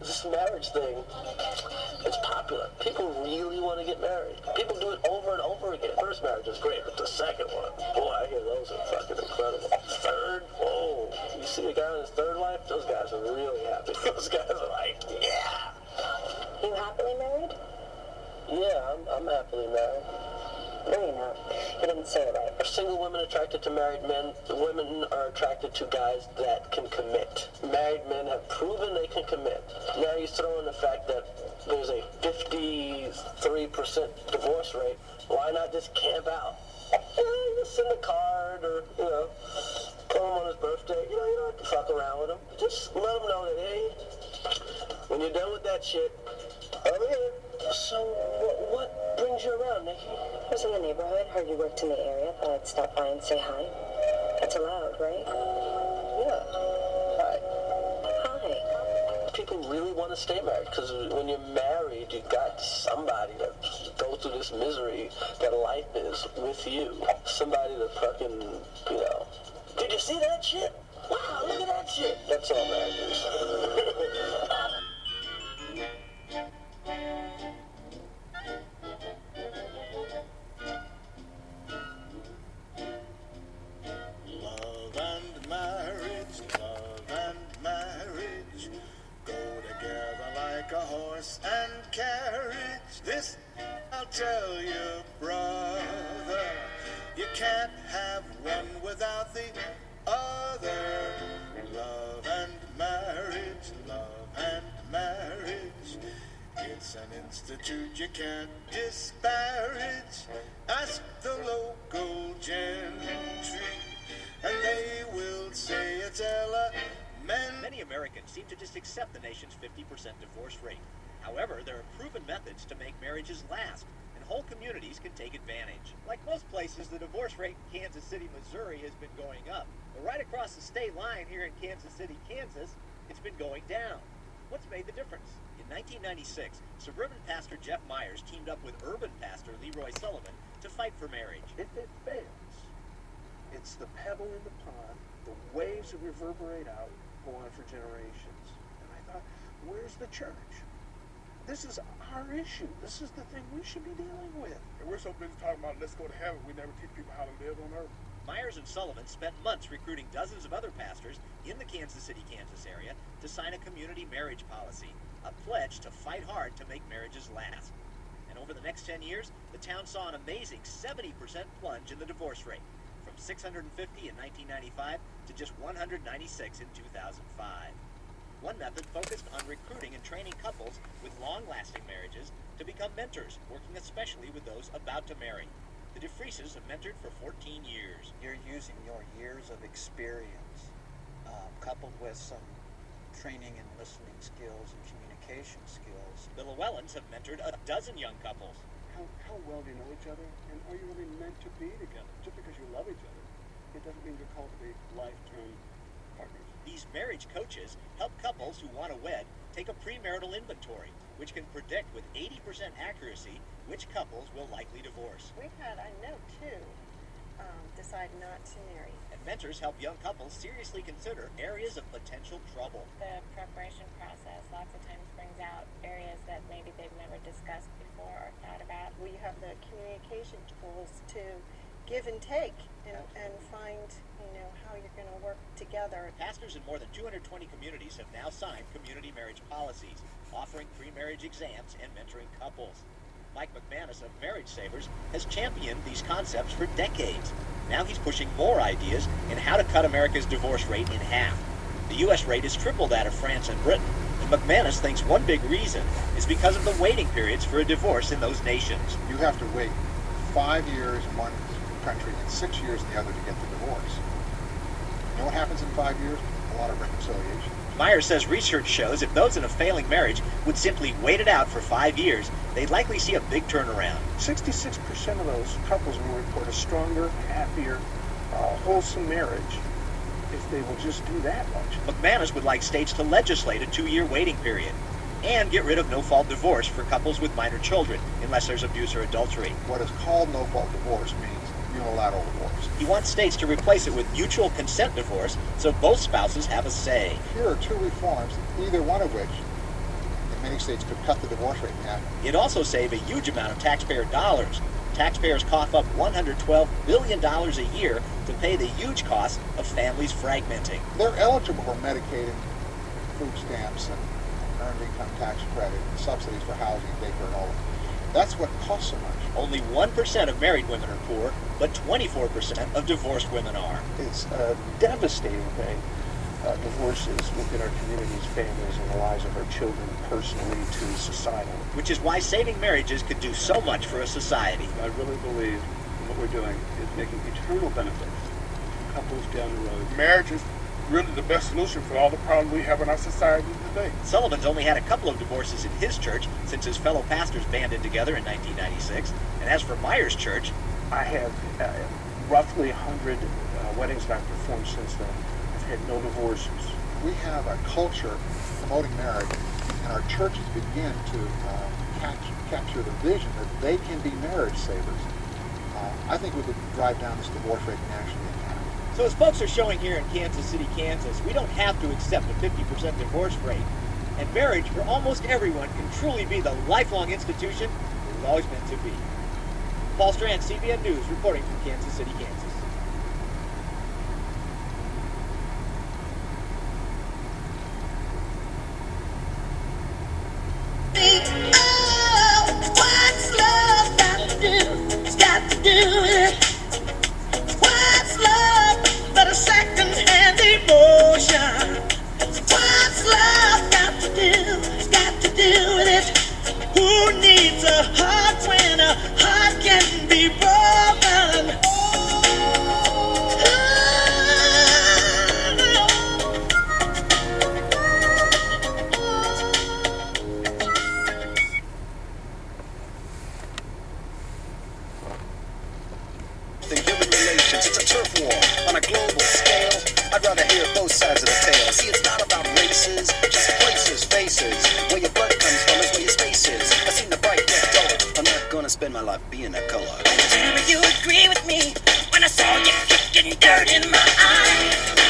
This marriage thing, it's popular. People really want to get married. People do it over and over again. First marriage is great, but the second one, boy, I hear those are fucking incredible. Third, whoa. You see a guy in his third life? Those guys are really happy. Those guys are like, yeah. You happily married? Yeah, I'm happily married. No, you're not. You didn't say it right. Are single women attracted to married men? The women are attracted to guys that can commit. Married men have proven they can commit. Now you throw in the fact that there's a 53% divorce rate. Why not just camp out? Just send a card or, call him on his birthday. You don't have to fuck around with him. Just let him know that, hey, when you're done with that shit, over here. So, what brings you around, Nikki? I was in the neighborhood, heard you worked in the area, thought I'd stop by and say hi. That's allowed, right? Yeah. Hi. Hi. People really want to stay married because when you're married, you got somebody to go through this misery that life is with you. Somebody to fucking, did you see that shit? Wow, look at that shit. That's all marriage is. And carriage, this I'll tell you, brother, you can't have one without the other. Love and marriage, it's an institute you can't disparage. Ask the local gentry, and they will say it's elementary. Many Americans seem to just accept the nation's 50% divorce rate. However, there are proven methods to make marriages last, and whole communities can take advantage. Like most places, the divorce rate in Kansas City, Missouri has been going up. But right across the state line here in Kansas City, Kansas, it's been going down. What's made the difference? In 1996, suburban pastor Jeff Myers teamed up with urban pastor Leroy Sullivan to fight for marriage. If it fails, it's the pebble in the pond, the waves that reverberate out, go on for generations. And I thought, where's the church? This is our issue. This is the thing we should be dealing with. And we're so busy talking about let's go to heaven, we never teach people how to live on earth. Myers and Sullivan spent months recruiting dozens of other pastors in the Kansas City, Kansas area to sign a community marriage policy, a pledge to fight hard to make marriages last. And over the next 10 years, the town saw an amazing 70% plunge in the divorce rate, from 650 in 1995 to just 196 in 2005. One method focused on recruiting and training couples with long-lasting marriages to become mentors, working especially with those about to marry. The DeFrieses have mentored for 14 years. You're using your years of experience, coupled with some training and listening skills and communication skills. The Llewellyns have mentored a dozen young couples. How well do you know each other, and are you really meant to be together? Just because you love each other, it doesn't mean you're called to be lifetime partners. These marriage coaches help couples who want to wed take a premarital inventory, which can predict with 80% accuracy which couples will likely divorce. We've had, I know, two decide not to marry. And mentors help young couples seriously consider areas of potential trouble. The preparation process lots of times brings out areas that maybe they've never discussed before or thought about. We have the communication tools to give and take and find, how you're going to work together. Pastors in more than 220 communities have now signed community marriage policies, offering pre-marriage exams and mentoring couples. Mike McManus of Marriage Savers has championed these concepts for decades. Now he's pushing more ideas in how to cut America's divorce rate in half. The U.S. rate is triple that of France and Britain, and McManus thinks one big reason is because of the waiting periods for a divorce in those nations. You have to wait 5 years in one country and 6 years in the other to get the divorce. You know what happens in 5 years? A lot of reconciliation. Myers says research shows if those in a failing marriage would simply wait it out for 5 years, they'd likely see a big turnaround. 66% of those couples will report a stronger, happier, wholesome marriage if they will just do that much. McManus would like states to legislate a 2-year waiting period and get rid of no-fault divorce for couples with minor children, unless there's abuse or adultery. What is called no-fault divorce means unilateral divorce. He wants states to replace it with mutual consent divorce so both spouses have a say. Here are two reforms, either one of which many states could cut the divorce rate in half. It'd also save a huge amount of taxpayer dollars. Taxpayers cough up $112 billion a year to pay the huge cost of families fragmenting. They're eligible for Medicaid and food stamps and earned income tax credit and subsidies for housing, daycare, and all that. That's what costs so much. Only 1% of married women are poor, but 24% of divorced women are. It's a devastating thing. Divorces within our communities, families, and the lives of our children, personally to societal. Which is why saving marriages could do so much for a society. I really believe what we're doing is making eternal benefits to couples down the road. Marriage is really the best solution for all the problems we have in our society today. Sullivan's only had a couple of divorces in his church since his fellow pastors banded together in 1996. And as for Myers Church, I have roughly 100 weddings that I've performed since then. I've had no divorces. We have a culture promoting marriage, and our churches begin to capture the vision that they can be marriage savers. I think we could drive down this divorce rate nationally in half. So as folks are showing here in Kansas City, Kansas, we don't have to accept a 50% divorce rate. And marriage, for almost everyone, can truly be the lifelong institution it was always meant to be. Paul Strand, CBN News, reporting from Kansas City, Kansas. What's love got to do? It's got to do with it. What's love but a second-hand emotion? What's love got to do? It's got to do with it. Who needs a heart when a heart can be broken? It's a turf war on a global scale. I'd rather hear both sides of the tale. See, it's not about races, just places, faces. Where your blood comes from is where your space is. I seen the bright red color. I'm not gonna spend my life being that color. Do you agree with me when I saw you kicking dirt in my eye?